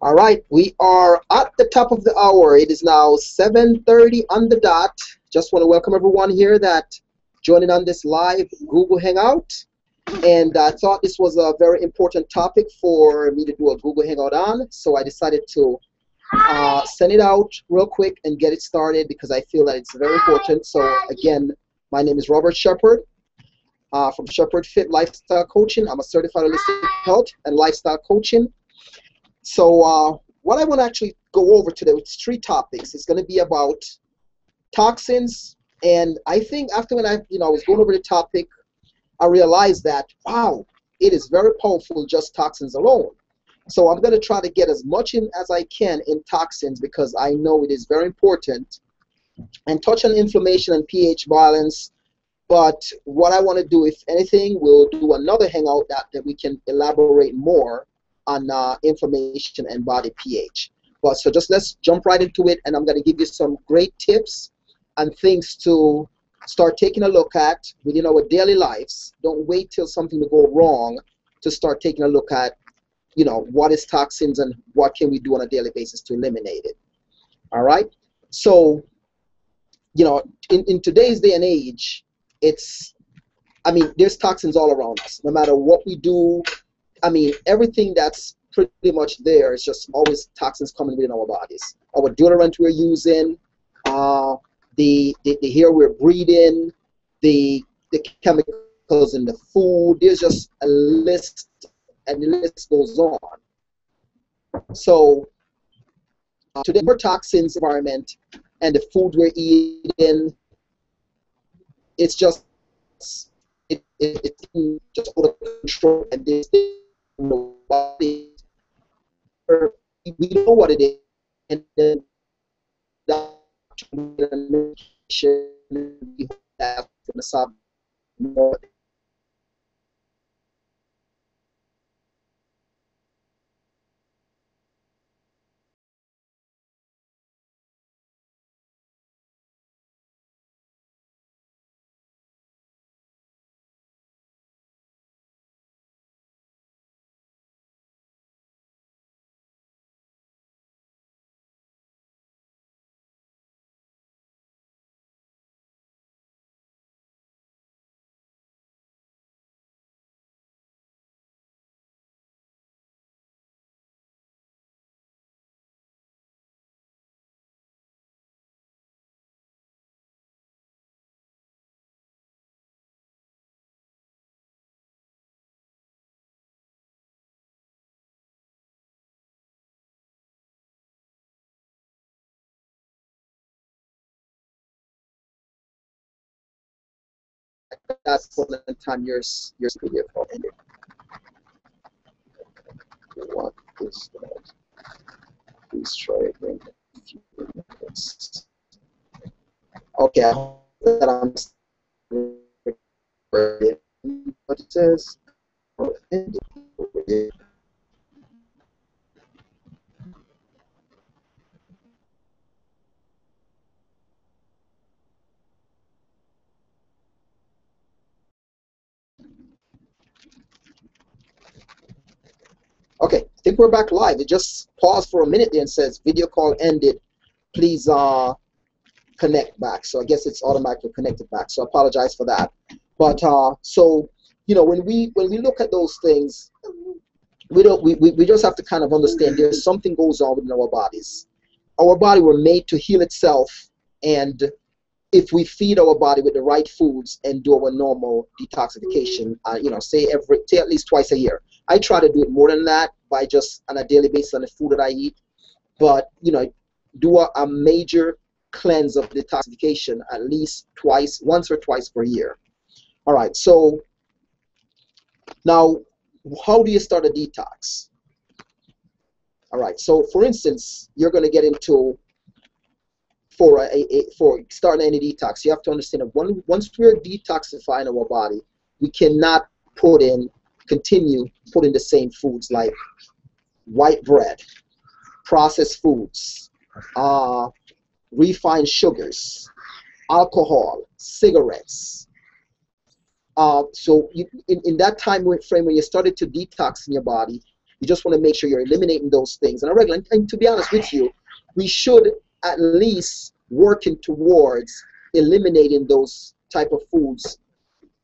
All right, we are at the top of the hour. It is now 7:30 on the dot. Just want to welcome everyone here that joining on this live Google Hangout. And I thought this was a very important topic for me to do a Google Hangout on, so I decided to send it out real quick and get it started because I feel that it's very important. So again, my name is Robert Shepard from Shepard Fit Lifestyle Coaching. I'm a certified holistic health and lifestyle coaching. So what I want to actually go over today with 3 topics. It's going to be about toxins, and I think after when I was going over the topic, I realized that wow, it is very powerful just toxins alone. So I'm going to try to get as much in as I can in toxins because I know it is very important, and touch on inflammation and pH balance. But what I want to do, if anything, we'll do another hangout that we can elaborate more on inflammation and body pH. But so just let's jump right into it, and I'm going to give you some great tips and things to start taking a look at within our daily lives. Don't wait till something to go wrong to start taking a look at, what is toxins and what can we do on a daily basis to eliminate it. All right. So, in today's day and age, there's toxins all around us. No matter what we do, everything that's pretty much there is just always toxins coming within our bodies. Our deodorant we're using, the air we're breathing, the chemicals in the food. There's just a list, and the list goes on. So today, more toxins environment and the food we're eating, it's just just out of control, and this nobody, we know what it is, and then that more. That's for the time you're video for. What is that? Please try again in a few minutes. Okay, I hope that I'm what it says. Okay, I think we're back live. It just paused for a minute there and says video call ended. Please connect back. So I guess it's automatically connected back. So I apologize for that. But so when we look at those things, we just have to kind of understand there's something goes on within our bodies. Our body were made to heal itself, and if we feed our body with the right foods and do our normal detoxification, say at least twice a year. I try to do it more than that by just on a daily basis on the food that I eat, but do a major cleanse of detoxification at least once or twice per year. All right, so now how do you start a detox? All right, so for instance, you're going to get into for starting any detox, you have to understand that once we're detoxifying our body, we cannot continue putting the same foods like white bread, processed foods, refined sugars, alcohol, cigarettes. So in that time frame when you started to detox in your body, You just want to make sure you're eliminating those things on a regular. And to be honest with you, we should at least working towards eliminating those type of foods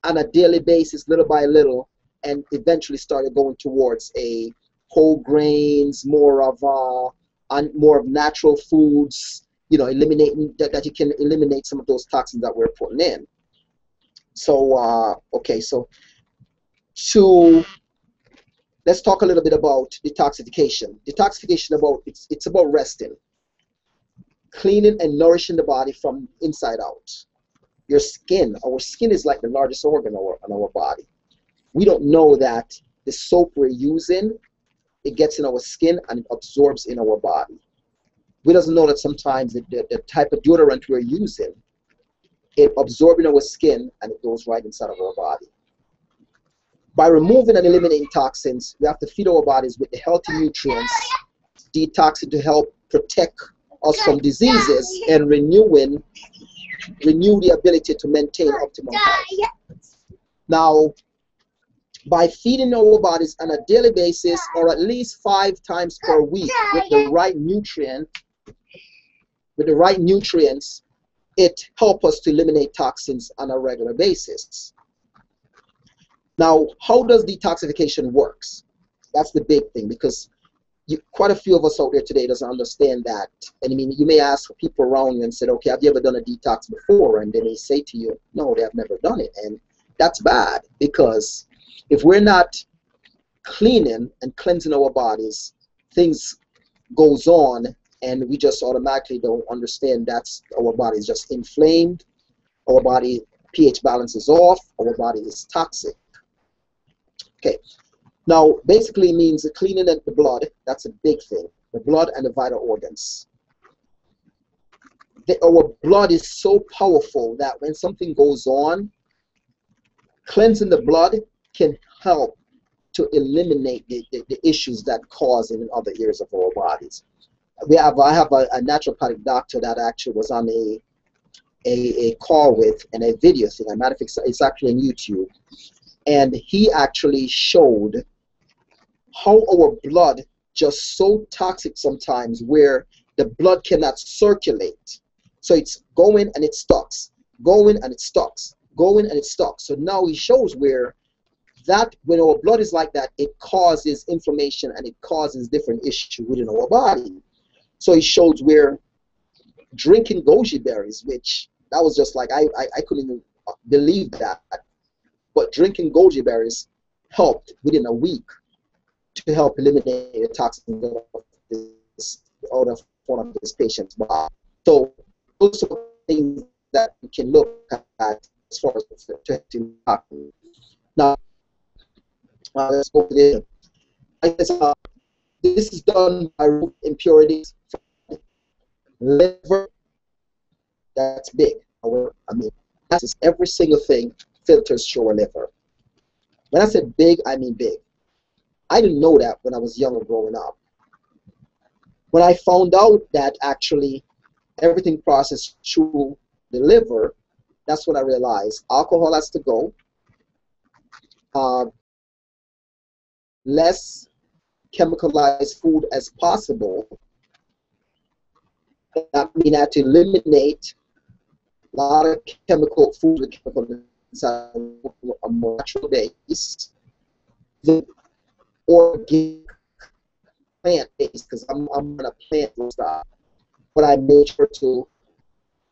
on a daily basis, little by little, and eventually started going towards a whole grains, more of natural foods. You know, eliminating that you can eliminate some of those toxins that we're putting in. So okay, so let's talk a little bit about detoxification. Detoxification it's about resting, cleaning and nourishing the body from inside out. Your skin, our skin is like the largest organ on our body. We don't know that the soap we're using, it gets in our skin and it absorbs in our body. We doesn't know that sometimes the type of deodorant we're using, it absorbs in our skin and it goes right inside of our body. By removing and eliminating toxins, we have to feed our bodies with the healthy nutrients, detoxing to help protect us from diseases, and renew the ability to maintain optimal health. Now, by feeding our bodies on a daily basis or at least 5 times per week with the right nutrients, it helps us to eliminate toxins on a regular basis. Now, how does detoxification works? That's the big thing, because quite a few of us out there today doesn't understand that. And I mean, you may ask people around you and say, okay, have you ever done a detox before? And then they say to you, no, they have never done it. And that's bad, because if we're not cleaning and cleansing our bodies, things goes on and we just automatically don't understand that's our body is just inflamed, our body pH balance is off, our body is toxic. Okay, now basically means the cleaning of the blood, that's a big thing, the blood and the vital organs. Our blood is so powerful that when something goes on, cleansing the blood can help to eliminate the issues that cause in other areas of our bodies. I have a naturopathic doctor that actually was on a call with and a video thing. As a matter of fact, it's actually on YouTube. And he actually showed how our blood just so toxic sometimes where the blood cannot circulate. So it's going and it stocks, going and it stocks, going and it stocks. So now he shows where that when our blood is like that, it causes inflammation and it causes different issues within our body. So he shows where drinking goji berries, which that was just like, I couldn't even believe that. But drinking goji berries helped within a week to help eliminate the toxins out of one of this patient's body. So those are things that we can look at as far as protecting toxins. Now, let's go to this. This is done by root impurities, liver. That's big. I mean, that's every single thing filters through our liver. When I said big, I mean big. I didn't know that when I was younger growing up. When I found out that actually everything processed through the liver, that's when I realized alcohol has to go. Less chemicalized food as possible. That means I had to eliminate a lot of chemical food with chemical inside a more natural base. The organic plant based, because I'm on a plant style, but I made sure to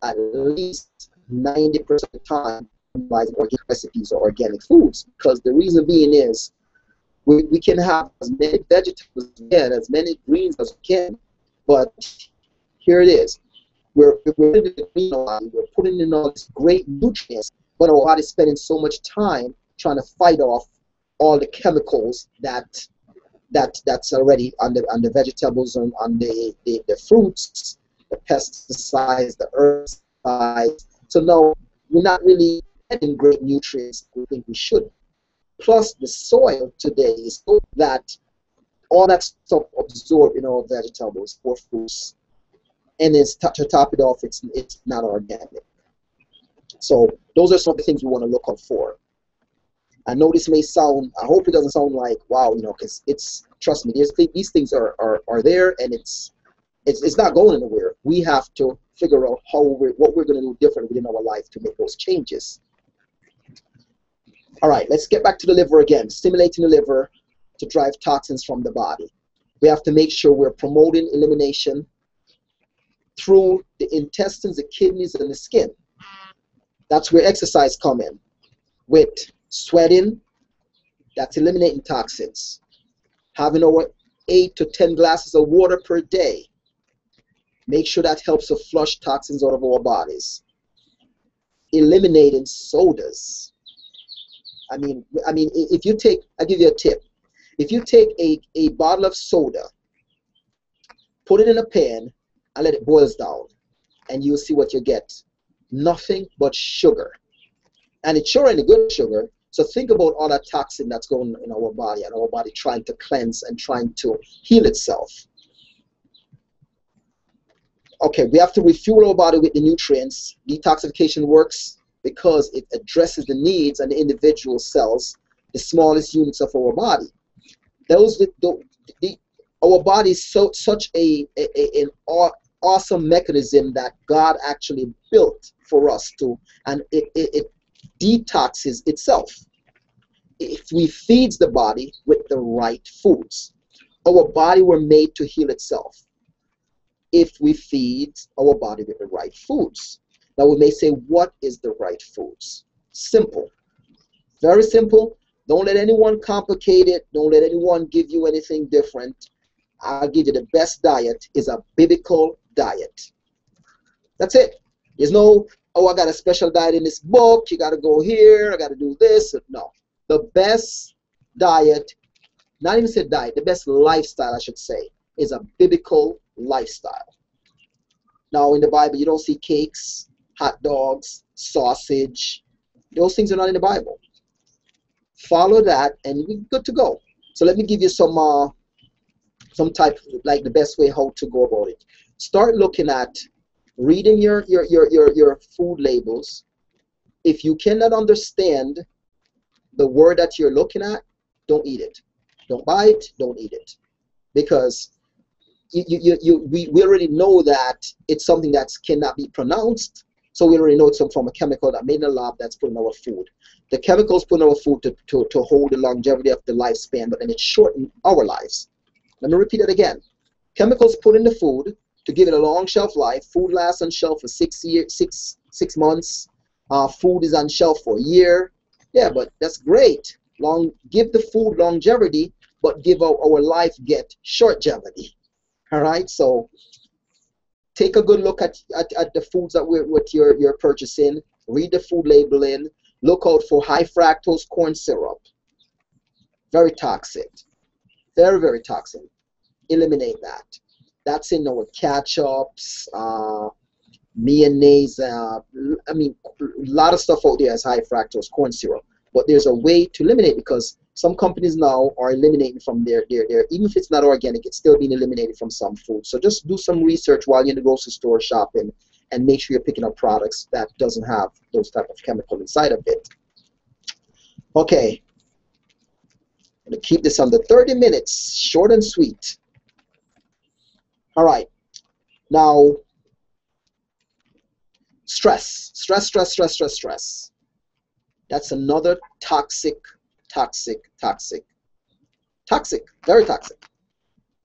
at least 90% of the time utilize organic recipes or organic foods, because the reason being is we can have as many vegetables as we can, as many greens as we can, but here it is. We're putting in all these great nutrients, but our body's spending so much time trying to fight off all the chemicals that's already on the vegetables and on the fruits, the pesticides, the herbicides. So no, we're not really getting great nutrients we think we should. Plus the soil today is so that all that stuff absorbed in our vegetables or fruits, and then to top it off, it's not organic. So those are some of the things we want to look out for. I know this may sound, I hope it doesn't sound like, wow, because trust me, these things are there, and it's not going anywhere. We have to figure out what we're going to do different within our life to make those changes. All right, let's get back to the liver again. Stimulating the liver to drive toxins from the body. We have to make sure we're promoting elimination through the intestines, the kidneys, and the skin. That's where exercise come in. With sweating, that's eliminating toxins. Having over 8 to 10 glasses of water per day. Make sure that helps to flush toxins out of our bodies. Eliminating sodas. I mean, if you take, I'll give you a tip. If you take a bottle of soda, put it in a pan, and let it boil down, and you'll see what you get. Nothing but sugar. And it's sure ain't a good sugar. So think about all that toxin that's going in our body, and our body trying to cleanse and trying to heal itself. Okay, we have to refuel our body with the nutrients. Detoxification works because it addresses the needs and the individual cells, the smallest units of our body. Our body is such an awesome mechanism that God actually built for us to, and it detoxes itself if we feeds the body with the right foods. Our body were made to heal itself if we feed our body with the right foods. Now we may say, what is the right foods? Simple, very simple. Don't let anyone complicate it. Don't let anyone give you anything different. I'll give you the best diet is a biblical diet. That's it. There's no, oh, I got a special diet in this book. You got to go here. I got to do this. No. The best diet, not even say diet, the best lifestyle, I should say, is a biblical lifestyle. Now, in the Bible, you don't see cakes, hot dogs, sausage. Those things are not in the Bible. Follow that, and you're good to go. So let me give you some type, like the best way how to go about it. Start looking at reading your food labels. If you cannot understand the word that you're looking at, don't eat it. Don't buy it. Don't eat it, because we already know that it's something that cannot be pronounced. So we already know it's from a chemical that made in a lab that's put in our food. The chemicals put in our food to hold the longevity of the lifespan, but then it shortened our lives. Let me repeat it again. Chemicals put in the food to give it a long shelf life. Food lasts on shelf for 6 months. Food is on shelf for a year. Yeah, but that's great. Give the food longevity, but give our life get shortgevity. All right, so take a good look at the foods that you're purchasing. Read the food labeling. Look out for high fructose corn syrup. Very toxic. Very, very toxic. Eliminate that. That's in our ketchups, mayonnaise. I mean, a lot of stuff out there is high fructose corn syrup. But there's a way to eliminate, because some companies now are eliminating from their even if it's not organic, it's still being eliminated from some food. So just do some research while you're in the grocery store shopping, and make sure you're picking up products that doesn't have those type of chemical inside of it. Okay. I'm going to keep this under 30 minutes, short and sweet. All right. Now, stress. That's another toxic, very toxic.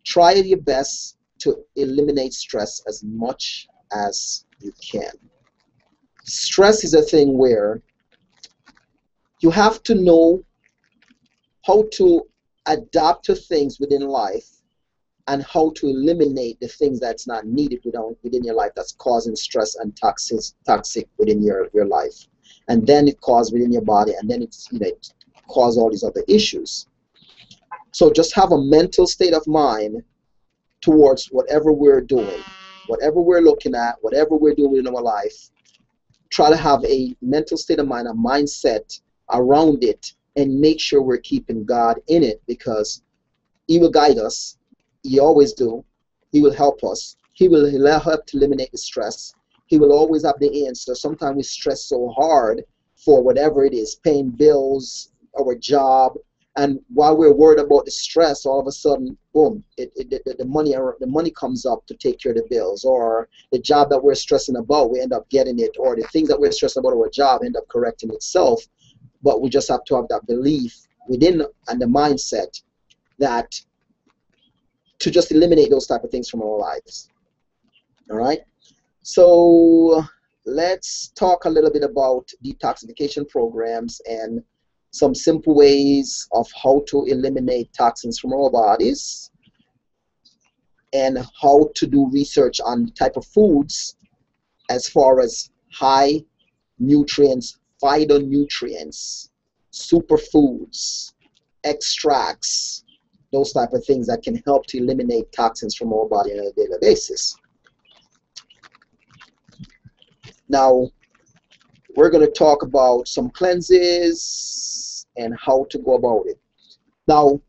Try your best to eliminate stress as much as you can. Stress is a thing where you have to know how to adapt to things within life, and how to eliminate the things that's not needed within your life that's causing stress and toxic within your life. And then it causes within your body, and then it causes all these other issues. So just have a mental state of mind towards whatever we're doing, whatever we're looking at, whatever we're doing in our life. Try to have a mental state of mind, a mindset around it, and make sure we're keeping God in it, because He will guide us. He always do. He will help us. He'll help to eliminate the stress. He will always have the answer. Sometimes we stress so hard for whatever it is, paying bills, our job, and while we're worried about the stress, all of a sudden, boom, the money comes up to take care of the bills, or the job that we're stressing about, we end up getting it, or the things that we're stressing about our job end up correcting itself. But we just have to have that belief within and the mindset that to just eliminate those type of things from our lives. All right. So let's talk a little bit about detoxification programs and some simple ways of how to eliminate toxins from our bodies, and how to do research on type of foods as far as high nutrients, phytonutrients, superfoods, extracts, those type of things that can help to eliminate toxins from our body on a daily basis. Now, we're going to talk about some cleanses and how to go about it. Now,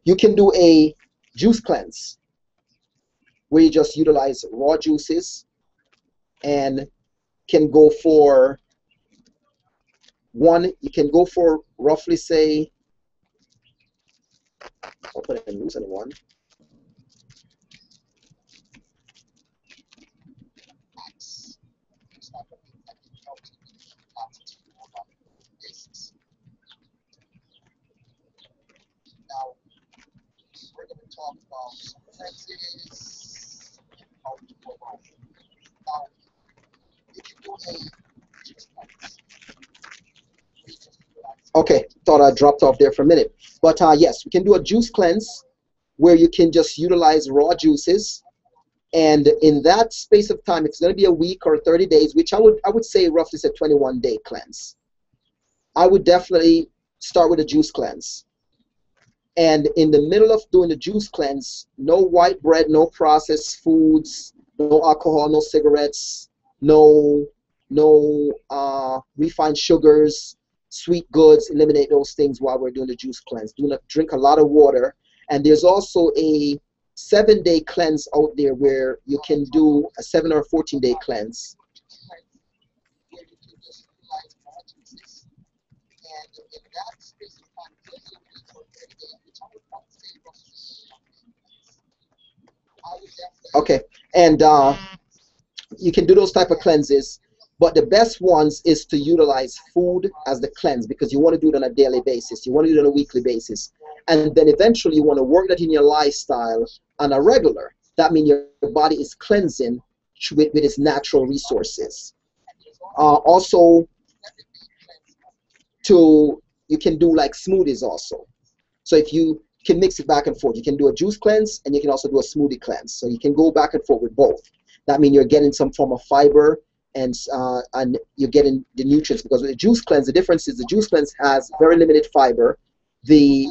you can do a juice cleanse where you just utilize raw juices, and can go for you can go for roughly, say, I'll put it in loose and one. Now, we're going to talk about some cleanses and how to go about it. Now, you can do a juice cleanse. Okay, thought I dropped off there for a minute. But yes, we can do a juice cleanse where you can just utilize raw juices. And in that space of time, it's going to be a week or 30 days, which I would say roughly is a 21-day cleanse. I would definitely start with a juice cleanse. And in the middle of doing the juice cleanse, no white bread, no processed foods, no alcohol, no cigarettes, no refined sugars, sweet goods. Eliminate those things while we're doing the juice cleanse. Do not drink a lot of water. And there's also a 7-day cleanse out there where you can do a 7 or 14-day cleanse. Okay, and you can do those type of cleanses, but the best ones is to utilize food as the cleanse, because you want to do it on a daily basis. You want to do it on a weekly basis. And then eventually you want to work that in your lifestyle on a regular. That means your body is cleansing with its natural resources. Also, you can do like smoothies also. So if you can mix it back and forth, you can do a juice cleanse and you can also do a smoothie cleanse. So you can go back and forth with both. That means you're getting some form of fiber and you're getting the nutrients, because with the juice cleanse, the difference is the juice cleanse has very limited fiber. The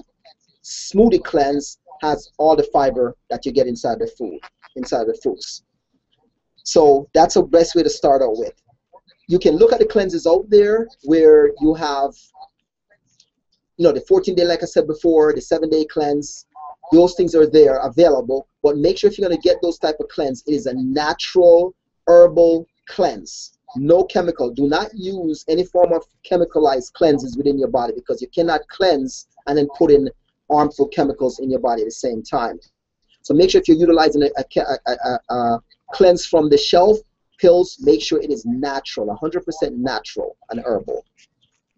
smoothie cleanse has all the fiber that you get inside the food, inside the fruits. So that's the best way to start out with. You can look at the cleanses out there where you have, the 14-day, like I said before, the 7-day cleanse. Those things are there, available. But make sure if you're going to get those type of cleanse, it is a natural herbal cleanse. No chemical. Do not use any form of chemicalized cleanses within your body, because you cannot cleanse and then put in harmful chemicals in your body at the same time. So make sure if you're utilizing a cleanse from the shelf, pills, make sure it is natural, 100% natural and herbal.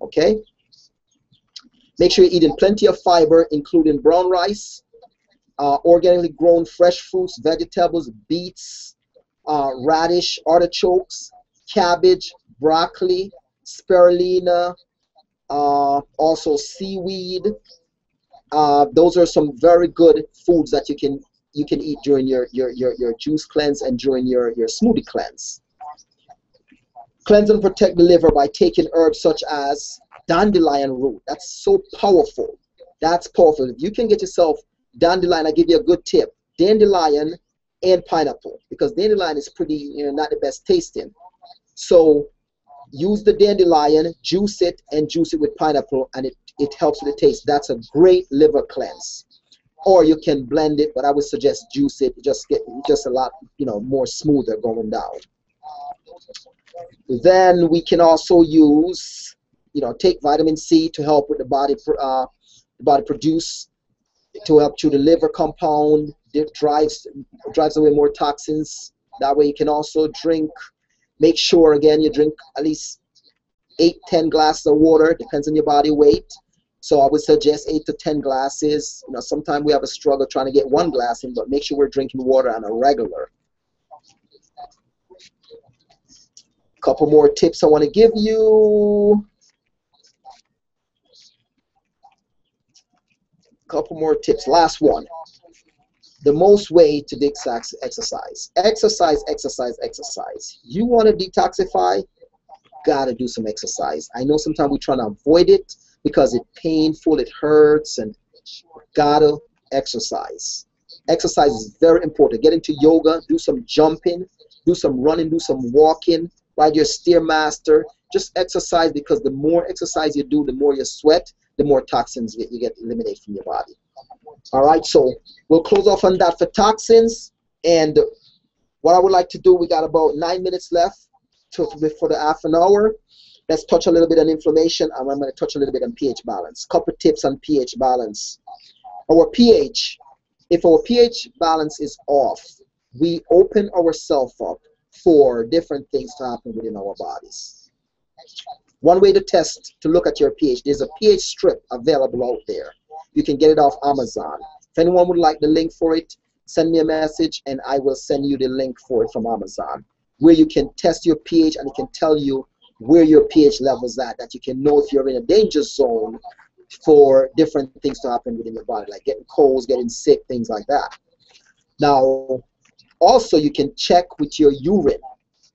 Okay? Make sure you're eating plenty of fiber, including brown rice, organically grown fresh fruits, vegetables, beets, radish, artichokes, cabbage, broccoli, spirulina, also seaweed. Those are some very good foods that you can eat during your juice cleanse and during your smoothie cleanse. Cleanse and protect the liver by taking herbs such as dandelion root. That's so powerful. That's powerful. If you can get yourself dandelion, I'll give you a good tip. Dandelion and pineapple, because dandelion is pretty, not the best tasting. So use the dandelion, juice it, and juice it with pineapple, and it helps with the taste. That's a great liver cleanse. Or you can blend it, but I would suggest juice it. Just a lot, more smoother going down. Then we can also use take vitamin C to help with the body produce, to help through the liver compound. It drives away more toxins. That way you can also drink. Make sure again you drink at least 8-10 glasses of water. Depends on your body weight. So I would suggest 8 to 10 glasses. Sometimes we have a struggle trying to get 1 glass in, but make sure we're drinking water on a regular. Couple more tips I want to give you. Couple more tips. Last one. The most way to exercise. Exercise. You want to detoxify? Gotta do some exercise. I know sometimes we try to avoid it because it's painful, it hurts, and gotta exercise. Exercise is very important. Get into yoga, do some jumping, do some running, do some walking, ride your Stairmaster. Just exercise, because the more exercise you do, the more you sweat, the more toxins you get eliminated from your body. All right, so we'll close off on that for toxins. And what I would like to do, we got about 9 minutes left for the half an hour. Let's touch a little bit on inflammation, and I'm going to touch a little bit on pH balance. Couple tips on pH balance. Our pH, if our pH balance is off, we open ourselves up for different things to happen within our bodies. One way to test, to look at your pH, there's a pH strip available out there. You can get it off Amazon. If anyone would like the link for it, send me a message and I will send you the link for it from Amazon, where you can test your pH and it can tell you where your pH level's at, that you can know if you're in a danger zone for different things to happen within your body, like getting colds, getting sick, things like that. Now, also you can check with your urine.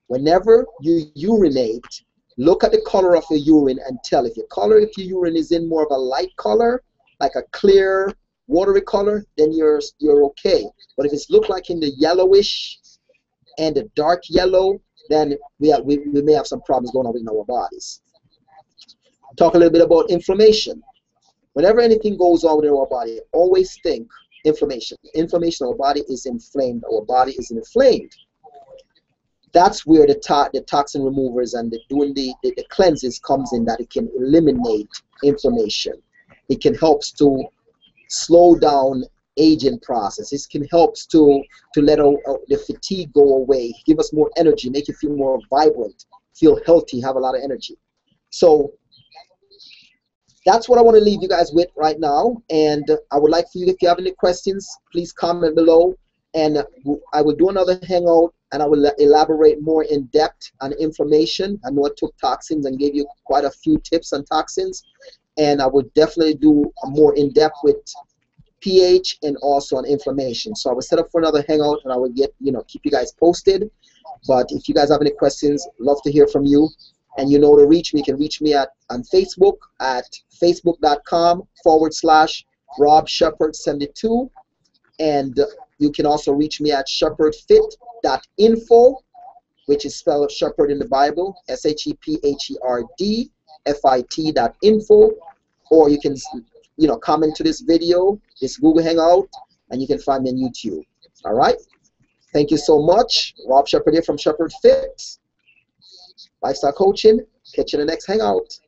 Whenever you urinate, look at the color of your urine and tell if your urine is in more of a light color, like a clear, watery color, then you're okay. But if it's look like in the yellowish and the dark yellow, then we may have some problems going on in our bodies. Talk a little bit about inflammation. Whenever anything goes on within our body, always think inflammation. Inflammation, our body is inflamed. Our body is inflamed. That's where the toxin removers and doing the cleanses comes in, that it can eliminate inflammation. It can help to slow down aging process. It can help to let the fatigue go away, give us more energy, make you feel more vibrant, feel healthy, have a lot of energy. So that's what I want to leave you guys with right now. And I would like for you, if you have any questions, please comment below. And I will do another hangout and I will elaborate more in depth on inflammation. I know I took toxins and gave you quite a few tips on toxins. And I will definitely do a more in depth with pH and also on inflammation. So I will set up for another hangout and I will keep you guys posted. But if you guys have any questions, love to hear from you. And you know to reach me. You can reach me on Facebook at facebook.com/RobShepard72. And you can also reach me at shepherdfit.info, which is spelled Shepherd in the Bible, SHEPHERDFIT.info. Or you can comment to this video, this Google Hangout, and you can find me on YouTube. All right? Thank you so much. Rob Shepard here from Shepherd Fit. Lifestyle Coaching. Catch you in the next Hangout.